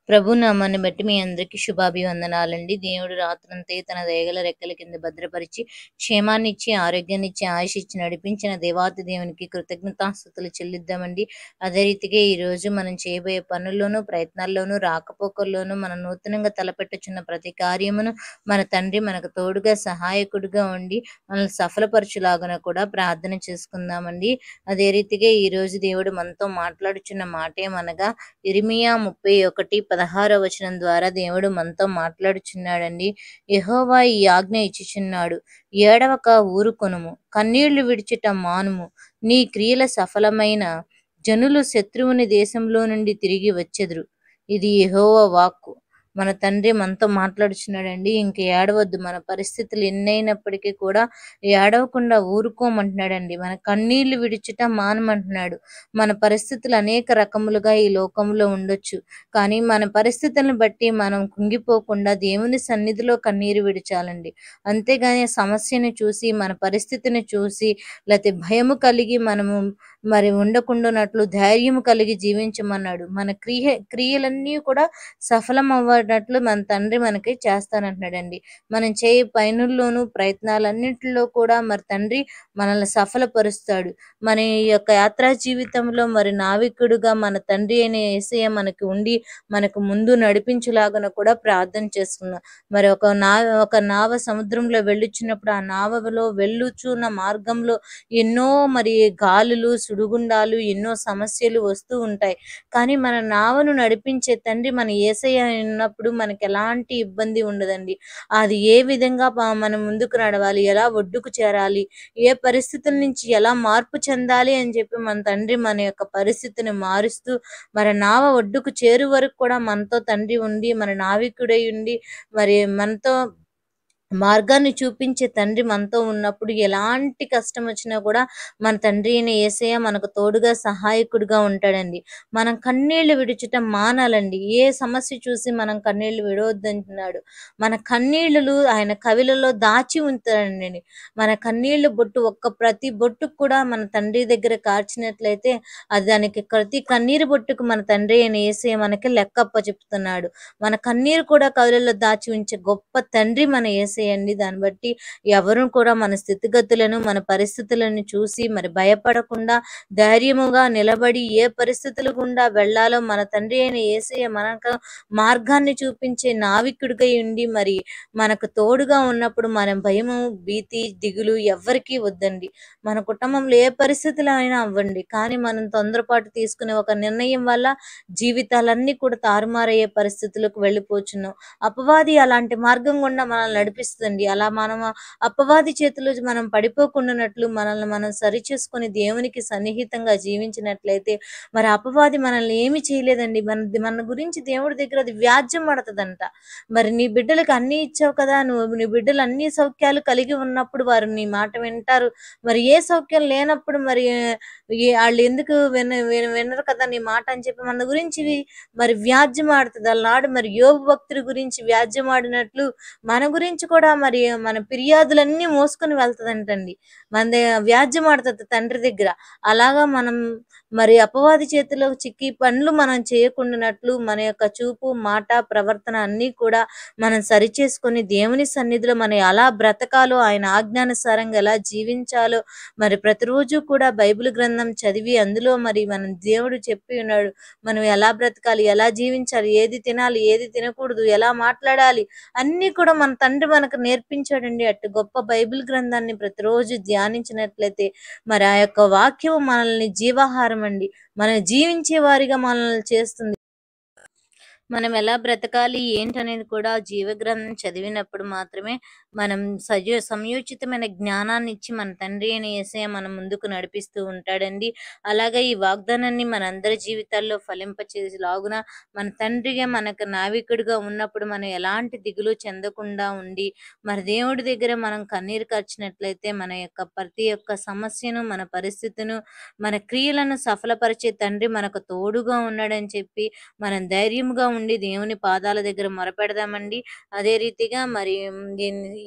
ప్రభు నామాన్ని బట్టి మీ అందరికీ శుభాభివందనాలండి. దేవుడు రాత్రంతా తన దయగల రెక్కల కింద భద్రపరిచి, క్షేమాన్నిచ్చి, ఆరోగ్యాన్నిచ్చి, ఆయుషిచ్చి నడిపించిన దేవాతి దేవునికి కృతజ్ఞతాస్తుతులు చెల్లిద్దామండి. అదే రీతిగా ఈరోజు మనం చేయబోయే పనుల్లోనూ, ప్రయత్నాల్లోనూ, రాకపోకల్లోనూ మనం నూతనంగా తలపెట్టుచున్న ప్రతి కార్యమును మన తండ్రి మనకు తోడుగా, సహాయకుడిగా ఉండి మనల్ని సఫలపరచులాగున కూడా ప్రార్థన చేసుకుందామండి. అదే రీతిగా ఈరోజు దేవుడు మనతో మాట్లాడుచున్న మాటేమనగా ఇర్మియా 31:16 ద్వారా దేవుడు మనతో మాట్లాడుచున్నాడండి. యెహోవా ఈ ఆజ్ఞ ఇచ్చుచున్నాడు, ఏడవక ఊరుకొనుము, కన్నీళ్లు విడుచుట మానుము. నీ క్రియల సఫలమైన జనులు శత్రువుని దేశంలో నుండి తిరిగి వచ్చెదరు. ఇది యెహోవా వాక్కు. మన తండ్రి మనతో మాట్లాడుచున్నాడండి. ఇంక ఏడవద్దు. మన పరిస్థితులు ఎన్నైనప్పటికీ కూడా ఏడవకుండా ఊరుకోమంటున్నాడండి. మన కన్నీళ్లు విడుచుట మానమంటున్నాడు. మన పరిస్థితులు అనేక రకములుగా ఈ లోకంలో ఉండొచ్చు. కానీ మన పరిస్థితులను బట్టి మనం కుంగిపోకుండా దేవుని సన్నిధిలో కన్నీరు విడిచాలండి. అంతేగాని సమస్యను చూసి, మన పరిస్థితిని చూసి, లేకపోతే భయము కలిగి మనము ఉండకుండానట్లు ధైర్యము కలిగి జీవించమన్నాడు. మన క్రియలన్నీ కూడా సఫలం అవ్వనట్లు మన తండ్రి మనకి చేస్తానంటున్నాడండి. మనం చేయ పనుల్లోనూ, ప్రయత్నాలన్నింటిలో కూడా మరి తండ్రి మనల్ని సఫలపరుస్తాడు. మన ఈ యొక్క యాత్రా జీవితంలో నావికుడుగా మన తండ్రి అయిన యేసయ్య మనకి ఉండి మనకు ముందు నడిపించులాగున కూడా ప్రార్థన చేసుకున్నాం. ఒక నావ సముద్రంలో వెళ్ళుచున్నప్పుడు ఆ నావలో వెళ్ళుచున్న మార్గంలో ఎన్నో గాలులు, సుడిగుండాలు, ఎన్నో సమస్యలు వస్తూ ఉంటాయి. కానీ మన నావను నడిపించే తండ్రి మన యేసయ్య ఉన్నప్పుడు మనకి ఎలాంటి ఇబ్బంది ఉండదండి. అది ఏ విధంగా మనం ముందుకు నడవాలి, ఎలా ఒడ్డుకు చేరాలి, ఏ పరిస్థితుల నుంచి ఎలా మార్పు చెందాలి అని చెప్పి మన తండ్రి మన యొక్క పరిస్థితిని మారుస్తూ నావ ఒడ్డుకు చేరు వరకు కూడా మనతో తండ్రి ఉండి, మన నావికుడై ఉండి మనతో మార్గాన్ని చూపించే తండ్రి మనతో ఉన్నప్పుడు ఎలాంటి కష్టం వచ్చినా కూడా మన తండ్రి అయిన యేసయ్య మనకు తోడుగా, సహాయకుడిగా ఉంటాడండి. మనం కన్నీళ్లు విడుచుట మానాలండి. ఏ సమస్య చూసి మనం కన్నీళ్లు విడవద్దంటున్నాడు. మన కన్నీళ్లు ఆయన కవిలలో దాచి ఉంచాడండి. మన కన్నీళ్లు ప్రతి బొట్టుకు కూడా మన తండ్రి దగ్గర కార్చినట్లయితే దానికి ప్రతి కన్నీరు బొట్టుకు మన తండ్రి అయిన యేసయ్య మనకి లెక్కప్ప చెప్తున్నాడు. మన కన్నీరు కూడా కవిలలో దాచి ఉంచే గొప్ప తండ్రి మన యేసయ్య అండి. దాన్ని బట్టి ఎవరు కూడా మన స్థితిగతులను, మన పరిస్థితులను చూసి భయపడకుండా ధైర్యముగా నిలబడి ఏ పరిస్థితులు గుండా వెళ్ళాలో మన తండ్రి అయిన యేసయ్య మనకు మార్గాన్ని చూపించే నావికుడిగా ఉండి మనకు తోడుగా ఉన్నప్పుడు మన భయము, భీతి, దిగులు ఎవ్వరికీ వద్దండి. మన కుటుంబంలో ఏ పరిస్థితులు అయినా అవ్వండి, కానీ మనం తొందరపాటు తీసుకునే ఒక నిర్ణయం వల్ల జీవితాలన్నీ కూడా తారుమారయ్యే పరిస్థితులకు వెళ్ళిపోచున్నాం. అపవాది అలాంటి మార్గం గుండా మనల్ని నడిపిస్తుందండి. అలా మనం అపవాది చేతిలో మనం పడిపోకుండానట్లు మనల్ని మనం సరిచేసుకొని దేవునికి సన్నిహితంగా జీవించినట్లయితే అపవాది మనల్ని ఏమి చేయలేదండి. మన గురించి దేవుడి దగ్గర అది వ్యాజ్యం పడుతుందంట. నీ బిడ్డలకు అన్ని ఇచ్చావు కదా, నీ బిడ్డలు అన్ని సౌఖ్యాలు కలిగి ఉన్నప్పుడు వారు నీ మాట వింటారు. ఏ సౌఖ్యం లేనప్పుడు వాళ్ళు ఎందుకు వినరు కదా నీ మాట అని చెప్పి మన గురించి వ్యాజ్యం ఆడుతుంది. అలనాడు యోబు భక్తుడి గురించి వ్యాజ్యం ఆడినట్లు మన గురించి కూడా మన ఫిర్యాదులన్నీ మోసుకొని వెళ్తదంటండి. వ్యాజ్యం ఆడుతుంది తండ్రి దగ్గర. అలాగా మనం అపవాది చేతిలో చిక్కి పనులు మనం చేయకుండానట్లు మన యొక్క చూపు, మాట, ప్రవర్తన అన్నీ కూడా మనం సరిచేసుకొని దేవుని సన్నిధిలో మనం ఎలా బ్రతకాలో, ఆయన ఆజ్ఞానుసారంగా ఎలా జీవించాలో ప్రతిరోజు కూడా బైబిల్ గ్రంథం చదివి అందులో మన దేవుడు చెప్పి ఉన్నాడు. మనం ఎలా బ్రతకాలి, ఎలా జీవించాలి, ఏది తినాలి, ఏది తినకూడదు, ఎలా మాట్లాడాలి అన్నీ కూడా మన తండ్రి మనకు నేర్పించాడండి. అటు గొప్ప బైబిల్ గ్రంథాన్ని ప్రతిరోజు ధ్యానించినట్లయితే ఆ యొక్క వాక్యం మనల్ని జీవాహారం అండి. మనం జీవించే వారిగా మనల్ని చేస్తుంది. మనం ఎలా బ్రతకాలి ఏంటనేది కూడా జీవగ్రంథం చదివినప్పుడు మాత్రమే మనం సంయోచితమైన జ్ఞానాన్ని ఇచ్చి మన తండ్రి అయిన యేసయ్య మన ముందుకు నడిపిస్తూ ఉంటాడండి. అలాగే ఈ వాగ్దానాన్ని మనందరి జీవితాల్లో ఫలింపచేలాగున మన తండ్రిగా మనకు నావికుడిగా ఉన్నప్పుడు మనం ఎలాంటి దిగులు చెందకుండా ఉండి దేవుడి దగ్గర మనం కన్నీరు కార్చినట్లయితే మన యొక్క ప్రతి ఒక్క సమస్యను, మన పరిస్థితిను, మన క్రియలను సఫలపరిచే తండ్రి మనకు తోడుగా ఉన్నాడని చెప్పి మనం ధైర్యంగా ఉండి దేవుని పాదాల దగ్గర మొరపెడదామండి. అదే రీతిగా మరి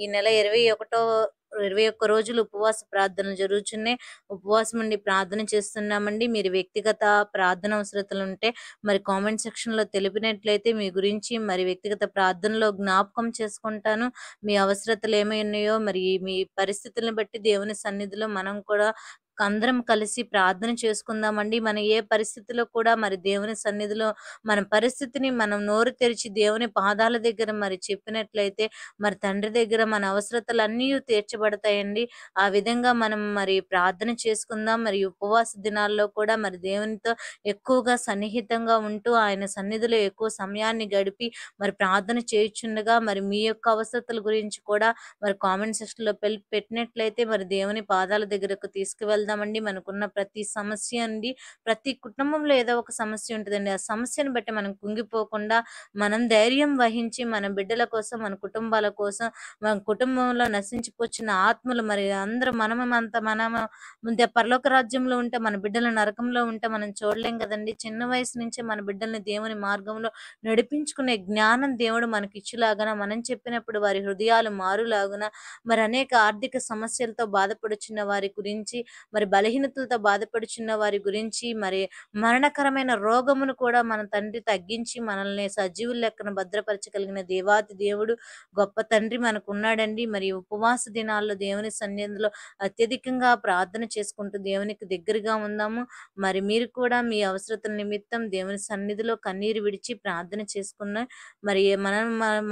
ఈ నెల 21 రోజులు ఉపవాస ప్రార్థనలు జరుగుచున్నాయి. ఉపవాసం ఉండి ప్రార్థన చేస్తున్నామండి. మీరు వ్యక్తిగత ప్రార్థన అవసరతలుంటే మరి కామెంట్ సెక్షన్‌లో తెలిపినట్లయితే మీ గురించి మరి వ్యక్తిగత ప్రార్థనలో జ్ఞాపకం చేసుకుంటాను. మీ అవసరతలేమై ఉన్నాయో మరి మీ పరిస్థితులను బట్టి దేవుని సన్నిధిలో మనం కూడా అందరం కలిసి ప్రార్థన చేసుకుందామండి. మనం ఏ పరిస్థితిలో కూడా మరి దేవుని సన్నిధిలో మన పరిస్థితిని మనం నోరు తెరిచి దేవుని పాదాల దగ్గర మరి చెప్పినట్లయితే మరి తండ్రి దగ్గర మన అవసరతలన్నీ తీర్చబడతాయండి. ఆ విధంగా మనం మరి ప్రార్థన చేసుకుందాం. మరి ఉపవాస దినాల్లో కూడా మరి దేవునితో ఎక్కువగా సన్నిహితంగా ఉంటూ ఆయన సన్నిధిలో ఎక్కువ సమయాన్ని గడిపి మరి ప్రార్థన చేయుచుండగా మరి మీ యొక్క అవసరతల గురించి కూడా మరి కామెంట్ సెక్షన్‌లో పెట్టినట్లయితే మరి దేవుని పాదాల దగ్గరకు తీసుకువెళ్దామండి. మనకున్న ప్రతి సమస్య అండి, ప్రతి కుటుంబంలో ఏదో ఒక సమస్య ఉంటదండి. ఆ సమస్యను బట్టి మనం కుంగిపోకుండా మనం ధైర్యం వహించి మన బిడ్డల కోసం, మన కుటుంబాల కోసం, మన కుటుంబంలో నశించిపోచున్న ఆత్మలు మరి అందరూ మనము పరలోక రాజ్యంలో ఉంటే మన బిడ్డలు నరకంలో ఉంటే మనం చూడలేం కదండీ. చిన్న వయసు నుంచే మన బిడ్డల్ని దేవుని మార్గంలో నడిపించుకునే జ్ఞానం దేవుడు మనకిచ్చులాగన, మనం చెప్పినప్పుడు వారి హృదయాలు మారులాగున, మరి అనేక ఆర్థిక సమస్యలతో బాధపడుచున్న వారి గురించి, మరి బలహీనతలతో బాధపడుచున్న వారి గురించి, మరి మరణకరమైన రోగమును కూడా మన తండ్రి తగ్గించి మనల్ని సజీవుల లెక్కన భద్రపరచగలిగిన దేవాతి దేవుడు గొప్ప తండ్రి మనకున్నాడండి. మరి ఉపవాస దినాల్లో దేవుని సన్నిధిలో అత్యధికంగా ప్రార్థన చేసుకుంటూ దేవునికి దగ్గరగా ఉందాము. మరి మీరు కూడా మీ అవసరతల నిమిత్తం దేవుని సన్నిధిలో కన్నీరు విడిచి ప్రార్థన చేసుకున్న మరి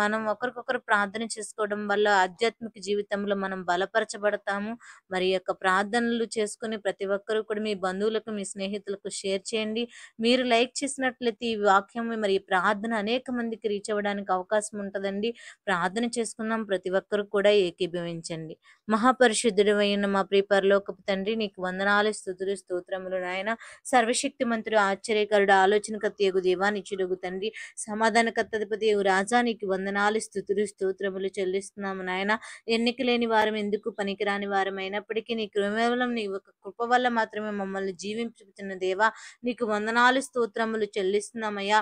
మనం ఒకరికొకరు ప్రార్థన చేసుకోవడం వల్ల ఆధ్యాత్మిక జీవితంలో మనం బలపరచబడతాము. మరి ఈ యొక్క ప్రార్థనలు చేసుకుని ప్రతి ఒక్కరు కూడా మీ బంధువులకు, మీ స్నేహితులకు షేర్ చేయండి. మీరు లైక్ చేసినట్లయితే ఈ వాక్యం మరి ఈ ప్రార్థన అనేక మందికి రీచ్ అవ్వడానికి అవకాశం ఉంటదండి. ప్రార్థన చేసుకుందాం. ప్రతి ఒక్కరు కూడా ఏకీభవించండి. మహాపరిశుద్ధుడవైన మా ప్రియ పరలోకపు తండ్రి, నీకు వందనాలు, స్తుతులు, స్తోత్రములు నాయన. సర్వశక్తిమంతుడు, ఆశ్చర్యకరుడు, ఆలోచనకర్త యగు దేవా, నిత్యుడగు తండ్రి, సమాధానకర్తధిపతి యగు రాజా, నీకు వందనాలు, స్తుతులు, స్తోత్రములు చెల్లిస్తున్నాము నాయన. ఎన్నిక లేని వారం, ఎందుకు పనికిరాని వారం అయినప్పటికీ నీ కేవలం నీ ఒక కృప వల్ల మాత్రమే మమ్మల్ని జీవించుతున్న దేవా, నీకు వందనాలు, స్తోత్రములు చెల్లిస్తున్నామయ్యా.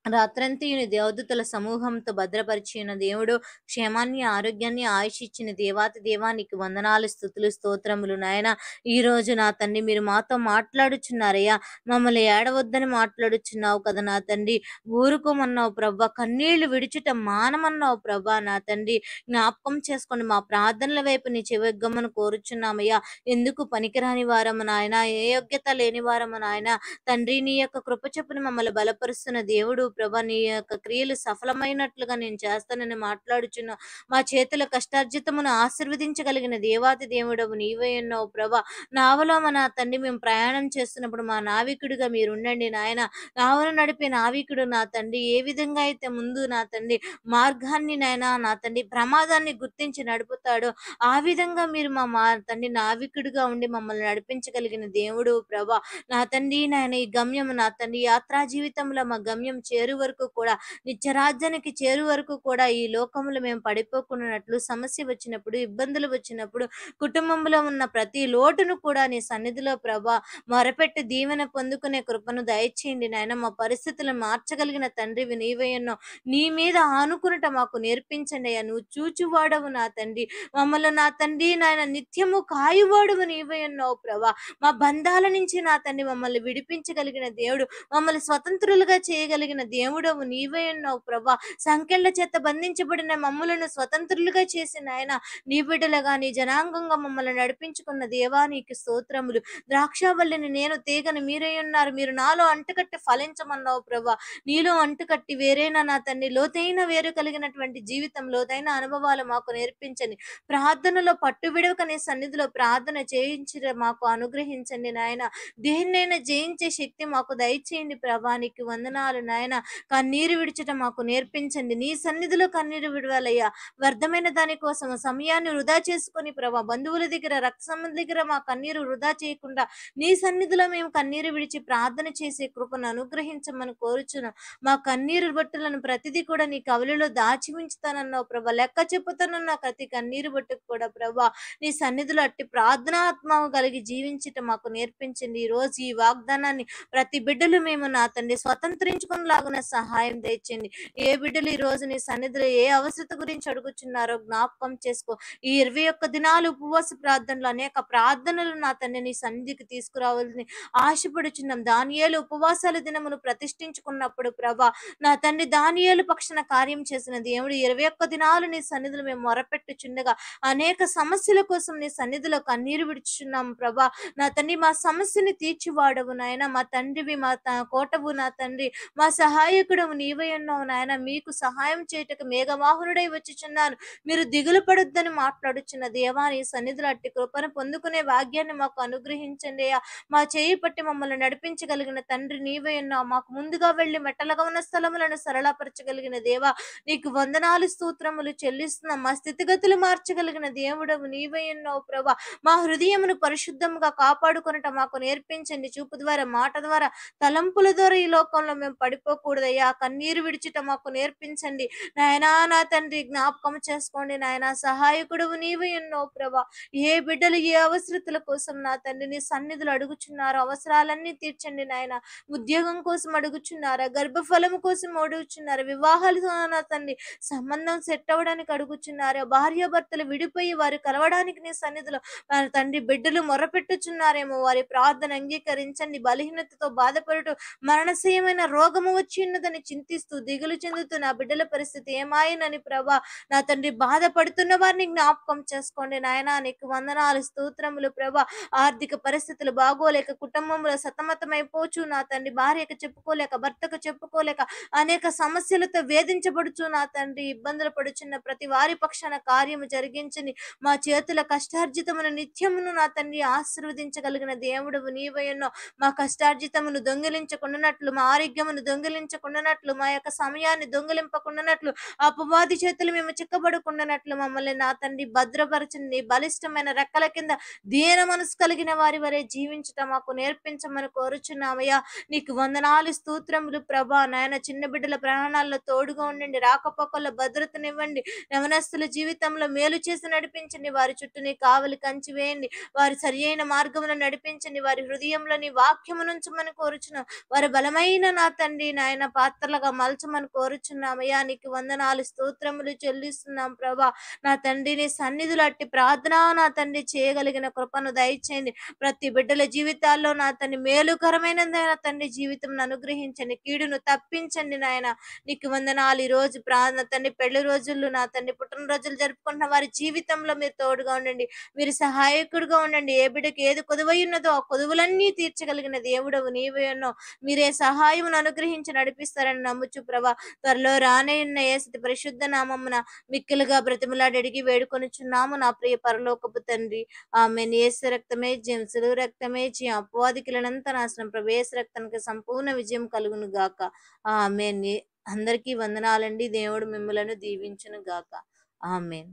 రాత్రంతా ఈయన దేవదూతల సమూహంతో భద్రపరిచిన దేవుడు, క్షేమాన్ని, ఆరోగ్యాన్ని, ఆయుష్ ఇచ్చిన దేవాతి దేవా, నీకు వందనాలు, స్తుతులు, స్తోత్రములు నాయన. ఈ రోజు నా తండ్రి మీరు మాతో మాట్లాడుచున్నారయ్యా. మమ్మల్ని ఏడవద్దని మాట్లాడుచున్నావు కదా నా తండ్రి. ఊరుకోమన్నావు ప్రభా, కన్నీళ్లు విడుచుట మానమన్నావు ప్రభా నా తండ్రి. జ్ఞాపకం చేసుకోండి, మా ప్రార్థనల వైపు నీ చెవిగ్గమని కోరుచున్నామయ్యా. ఎందుకు పనికిరాని వారము నాయన, ఏ యోగ్యత లేని వారము నాయన తండ్రి. నీ యొక్క కృప చొప్పున మమ్మల్ని బలపరుస్తున్న దేవుడు ప్రభా, నీ యొక్క క్రియలు సఫలమైనట్లుగా నేను చేస్తానని మాట్లాడుచున్నా. మా చేతుల కష్టార్జితమును ఆశీర్వదించగలిగిన దేవాతి దేవుడవు నీవే ఉన్నావు ప్రభా. నావలో నా తండ్రి మేము ప్రయాణం చేస్తున్నప్పుడు మా నావికుడిగా మీరు ఉండండి నాయన. నావను నడిపే నావికుడు నా తండ్రి ఏ విధంగా అయితే ముందు నా తండ్రి మార్గాన్ని నాయన నా తండ్రి ప్రమాదాన్ని గుర్తించి నడుపుతాడో ఆ విధంగా మీరు మా తండ్రి నావికుడిగా ఉండి మమ్మల్ని నడిపించగలిగిన దేవుడు ప్రభా నా తండ్రి. నాయన ఈ గమ్యం నా తండ్రి యాత్రా జీవితంలో మా గమ్యం చేరు వరకు కూడా, నిత్యరాజ్యానికి చేరు వరకు కూడా ఈ లోకంలో మేము పడిపోకున్నట్లు, సమస్య వచ్చినప్పుడు, ఇబ్బందులు వచ్చినప్పుడు, కుటుంబంలో ఉన్న ప్రతి లోటును కూడా నీ సన్నిధిలో ప్రభా మొరపెట్టి దీవెన పొందుకునే కృపను దయచేయండి నాయన. మా పరిస్థితులను మార్చగలిగిన తండ్రివి నీవే ఉన్నావు. నీ మీద ఆనుకునుట మాకు నేర్పించండి అయ్యా. నువ్వు చూచువాడవు నా తండ్రి. మమ్మల్ని నా తండ్రి నాయన నిత్యము కాయువాడవు నీవే ఉన్నావు ప్రభా. మా బంధాల నుంచి నా తండ్రి మమ్మల్ని విడిపించగలిగిన దేవుడు, మమ్మల్ని స్వతంత్రులుగా చేయగలిగిన దేవుడవు నీవే ఉన్నావు ప్రభా. సంకెళ్ల చేత బంధించబడిన మమ్మలను స్వతంత్రులుగా చేసిన ఆయన నీ బిడ్డలుగా, నీ జనాంగంగా మమ్మల్ని నడిపించుకున్న దేవా నీకు స్తోత్రములు. ద్రాక్షావల్లిని నేను తీగని మీరై ఉన్నారు, మీరు నాలో అంటుకట్టి ఫలించమన్నావు ప్రభా. నీలో అంటుకట్టి వేరేనా నా తండ్రి, లోతైన వేరు కలిగినటువంటి జీవితం, లోతైన అనుభవాలు మాకు నేర్పించండి. ప్రార్థనలో పట్టు విడవక నీ సన్నిధిలో ప్రార్థన చేయించి మాకు అనుగ్రహించండి నాయన. దేన్నైనా జయించే శక్తి మాకు దయచేయండి ప్రభా. నీకు వందనాలు నాయన. కన్నీరు విడిచటం మాకు నేర్పించండి. నీ సన్నిధిలో కన్నీరు విడవాలయ్యా. వ్యర్థమైన దాని కోసం సమయాన్ని వృధా చేసుకొని ప్రభా, బంధువుల దగ్గర, రక్త సంబంధుల దగ్గర మా కన్నీరు వృధా చేయకుండా నీ సన్నిధిలో మేము కన్నీరు విడిచి ప్రార్థన చేసే కృపను అనుగ్రహించమని కోరుచున్నాం. మా కన్నీరు బొట్టులను ప్రతిదీ కూడా నీ కవలిలో దాచి ఉంచుతానన్నావు ప్రభా. లెక్క చెప్పుతానన్న ప్రతి కన్నీరు బొట్టుకు కూడా ప్రభా నీ సన్నిధిలో అట్టి ప్రార్థనాత్మ కలిగి జీవించటం మాకు నేర్పించండి. ఈ రోజు ఈ వాగ్దానాన్ని ప్రతి బిడ్డలు మేము నా తండ్రి స్వతంత్రించుకునేలాగా ఎలాగున సహాయం దయచేయండి. ఏ బిడ్డలు ఈ రోజు నీ సన్నిధిలో ఏ అవసరత గురించి అడుగుచున్నారో జ్ఞాపకం చేసుకో. ఈ 21 దినాలు ఉపవాస ప్రార్థనలు అనేక ప్రార్థనలు నా తండ్రి నీ సన్నిధికి తీసుకురావాలని ఆశపడుచున్నాం. దానియేలు ఉపవాసాల దినమును ప్రతిష్ఠించుకున్నప్పుడు ప్రభా, నా తండ్రి దానియేలు పక్షాన కార్యం చేసిన దేవుడు 21 దినాలు నీ సన్నిధిలో మేము మొరపెట్టుచుండగా అనేక సమస్యల కోసం నీ సన్నిధిలో కన్నీరు విడుచుచున్నాం ప్రభా. నా తండ్రి మా సమస్యని తీర్చివాడవు నాయన, మా తండ్రివి, మా కోటవు నా తండ్రి, మా సహాయకుడవు నీవై ఉన్నావు నాయన. మీకు సహాయం చేయుటకు మేఘవాహనుడై వచ్చుచున్నాను, మీరు దిగులు పడొద్దని మాట్లాడుచున్న దేవా, నీ సన్నిధిలో అట్టి కృపను పొందుకునే భాగ్యాన్ని మాకు అనుగ్రహించండి అయ్యా. మా చేయి పట్టి మమ్మల్ని నడిపించగలిగిన తండ్రి నీవై ఉన్నావు. మాకు ముందుగా వెళ్లి మెట్టలుగా ఉన్న స్థలములను సరళపరచగలిగిన దేవా, నీకు వందనాలు స్తోత్రములు చెల్లిస్తున్నాం. మా స్థితిగతులు మార్చగలిగిన దేవుడవు నీవై ఉన్నావు ప్రభా. మా హృదయమును పరిశుద్ధంగా కాపాడుకొనుట మాకు నేర్పించండి. చూపు ద్వారా, మాట ద్వారా, తలంపుల ద్వారా ఈ లోకంలో మేము పడిపోకూడదయ్యా. కన్నీరు విడిచుట మాకు నేర్పించండి నాయనా. నా తండ్రి జ్ఞాపకం చేసుకోండి నాయనా. సహాయకుడవు నీవై ఉన్నావు ప్రభా. ఏ బిడ్డలు ఏ అవసరతల కోసం నా తండ్రి నీ సన్నిధులు అడుగుచున్నారో అవసరాలన్నీ తీర్చండి నాయన. ఉద్యోగం కోసం అడుగుచున్నారా, గర్భఫలము కోసం అడుగుచున్నారా, వివాహాలు నా తండ్రి సంబంధం సెట్ అవ్వడానికి అడుగుచున్నారా, భార్యాభర్తలు విడిపోయి వారు కలవడానికి నీ సన్నిధిలో నా తండ్రి బిడ్డలు మొరపెట్టుచున్నారేమో, వారి ప్రార్థన అంగీకరించండి. బలహీనతతో బాధపడుతూ మరణశయమైన రోగము వచ్చి ఉన్నదని చింతిస్తూ దిగులు చెందుతూ నా బిడ్డల పరిస్థితి ఏమాయనని ప్రభా, నా తండ్రి బాధపడుతున్న వారిని జ్ఞాపకం చేసుకోండి నాయనా. నీకు వందనాలు స్తోత్రములు ప్రభా. ఆర్థిక పరిస్థితులు బాగోలేక కుటుంబంలో సతమతమైపోచు నా తండ్రి, భార్యకు చెప్పుకోలేక, భర్తకు చెప్పుకోలేక అనేక సమస్యలతో వేధించబడుచు నా తండ్రి ఇబ్బందులు పడుచున్న ప్రతి వారి పక్షాన కార్యము జరిగించండి. మా చేతుల కష్టార్జితమును నిత్యమును నా తండ్రి ఆశీర్వదించగలిగిన దేవుడవు నీవై ఉన్నావు. మా కష్టార్జితమును దొంగిలించకుండానట్లు, మా ఆరోగ్యమును దొంగిలించకుండానట్లు, మా యొక్క సమయాన్ని దొంగిలింపకుండానట్లు, అపవాది చేతులు మేము చిక్కబడకుండానట్లు మమ్మల్ని నా తండ్రి భద్రపరచండి. బలిష్టమైన రెక్కల కింద దీన మనసు కలిగిన వారి వరే జీవించుట మాకు నేర్పించమని కోరుచున్నామయ్యా. నీకు వందనాలు స్తోత్రములు ప్రభా. నాయన చిన్న బిడ్డల ప్రాణాల్లో తోడుగా ఉండండి. రాకపోకల్లో భద్రతనివ్వండి. యవనస్తుల జీవితంలో మేలు చేసి నడిపించండి. వారి చుట్టూ నీ కావలి కంచి వేయండి. వారి సరి అయిన మార్గమును నడిపించండి. వారి హృదయంలో నీ వాక్యము నుంచమని కోరుచున్నాం. వారి బలమైన నా తండ్రి నాయన పాత్రలుగా మలచమని కోరుచున్నామయ్యా. నీకు వందనాలు స్తోత్రములు చెల్లిస్తున్నాం ప్రభా. నా తండ్రి నీ సన్నిధులు అట్టి ప్రార్థన నా తండ్రి చేయగలిగిన కృపను దయచేయండి. ప్రతి బిడ్డల జీవితాల్లో నా తండ్రి మేలుకరమైన నా తండ్రి జీవితం అనుగ్రహించండి. కీడును తప్పించండి నాయన. నీకు వందనాలు. ఈ రోజు నా తండ్రి పెళ్లి రోజుల్లో నా తండ్రి పుట్టినరోజులు జరుపుకుంటున్న వారి జీవితంలో మీరు తోడుగా ఉండండి. మీరు సహాయకుడుగా ఉండండి. ఏ బిడ్డకి ఏది కొదువై ఉన్నదో ఆ కొదువులన్నీ తీర్చగలిగిన దేవుడవు నీవే ఉన్నావు. మీరే సహాయమును అనుగ్రహించి నడిపిస్తారని నమ్ముచు ప్రభా. త్వరలో రానయ్యున్న యేసు పరిశుద్ధ నామమున మిక్కిలుగా బ్రతిమలాడి అడిగి వేడుకొనుచున్నాము నా ప్రియ పరలోకపు తండ్రి. ఆమేన్. యేసు రక్తమే జయం, సిలువ రక్తమే జయం, అపవాదికులనంత నాశనం. ప్రభు యేసు రక్తానికి సంపూర్ణ విజయం కలుగును గాక. ఆమేన్. అందరికీ వందనాలండి. దేవుడు మిమ్మలను దీవించును గాక. ఆమేన్.